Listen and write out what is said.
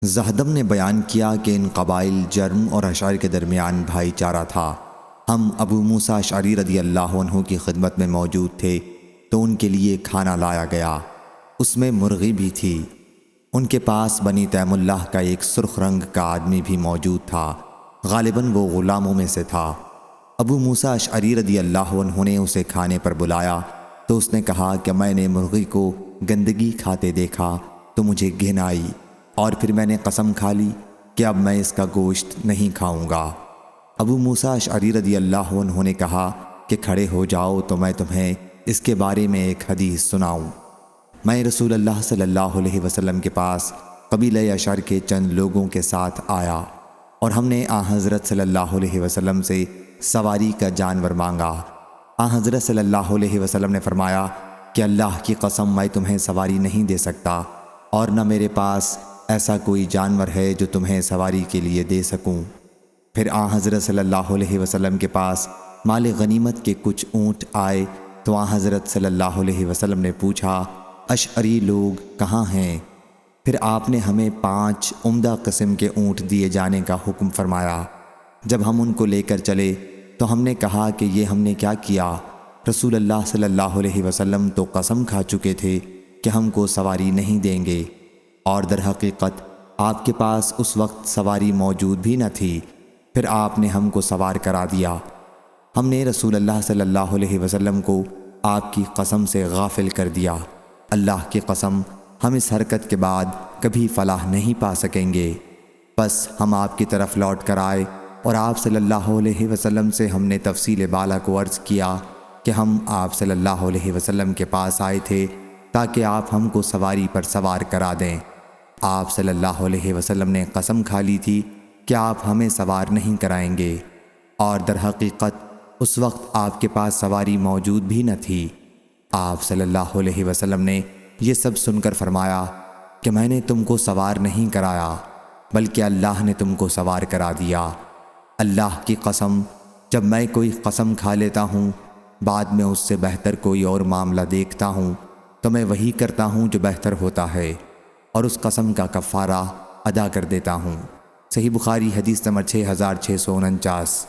زہدم نے بیان کیا کہ ان قبائل جرم اور اشعری کے درمیان بھائی چارہ تھا۔ ہم ابو موسیٰ اشعری رضی اللہ عنہ کی خدمت میں موجود تھے تو ان کے لیے کھانا لایا گیا، اس میں مرغی بھی تھی۔ ان کے پاس بنی تیم اللہ کا ایک سرخ رنگ کا آدمی بھی موجود تھا، غالباً وہ غلاموں میں سے تھا۔ ابو موسیٰ اشعری رضی اللہ عنہ نے اسے کھانے پر بلایا تو اس نے کہا کہ میں نے مرغی کو گندگی کھاتے دیکھا تو مجھے گھن آئی، اور پھر میں نے قسم کھا لی کہ اب میں اس کا گوشت نہیں کھاؤں گا۔ ابو موسیٰ اشعری رضی اللہ عنہ نے کہا کہ کھڑے ہو جاؤ تو میں تمہیں اس کے بارے میں ایک حدیث سناؤں۔ میں رسول اللہ صلی اللہ علیہ وسلم کے پاس قبیلہ اشعر کے چند لوگوں کے ساتھ آیا اور ہم نے حضرت صلی اللہ علیہ وسلم سے سواری کا جانور مانگا۔ حضرت صلی اللہ علیہ وسلم نے فرمایا کہ اللہ کی قسم میں تمہیں سواری نہیں دے سکتا، اور نہ میرے پاس ایسا کوئی جانور ہے جو تمہیں سواری کے لیے دے سکوں۔ پھر حضرت صلی اللہ علیہ وسلم کے پاس مال غنیمت کے کچھ اونٹ آئے تو حضرت صلی اللہ علیہ وسلم نے پوچھا اشعری لوگ کہاں ہیں؟ پھر آپ نے ہمیں 5 عمدہ قسم کے اونٹ دیے جانے کا حکم فرمایا۔ جب ہم ان کو لے کر چلے تو ہم نے کہا کہ یہ ہم نے کیا کیا؟ رسول اللہ صلی اللہ علیہ وسلم تو قسم کھا چکے تھے کہ ہم کو سواری نہیں دیں گے، اور در حقیقت آپ کے پاس اس وقت سواری موجود بھی نہ تھی۔ پھر آپ نے ہم کو سوار کرا دیا۔ ہم نے رسول اللہ صلی اللہ علیہ وسلم کو آپ کی قسم سے غافل کر دیا۔ اللہ کی قسم ہم اس حرکت کے بعد کبھی فلاح نہیں پا سکیں گے۔ بس ہم آپ کی طرف لوٹ کر آئے اور آپ صلی اللہ علیہ وسلم سے ہم نے تفصیل بالا کو عرض کیا کہ ہم آپ صلی اللہ علیہ وسلم کے پاس آئے تھے تاکہ آپ ہم کو سواری پر سوار کرا دیں۔ آپ صلی اللہ علیہ وسلم نے قسم کھا لی تھی کہ آپ ہمیں سوار نہیں کرائیں گے، اور در حقیقت اس وقت آپ کے پاس سواری موجود بھی نہ تھی۔ آپ صلی اللہ علیہ وسلم نے یہ سب سن کر فرمایا کہ میں نے تم کو سوار نہیں کرایا بلکہ اللہ نے تم کو سوار کرا دیا۔ اللہ کی قسم جب میں کوئی قسم کھا لیتا ہوں بعد میں اس سے بہتر کوئی اور معاملہ دیکھتا ہوں تو میں وہی کرتا ہوں جو بہتر ہوتا ہے، اور اس قسم کا کفارہ ادا کر دیتا ہوں۔ صحیح بخاری حدیث نمبر 6649۔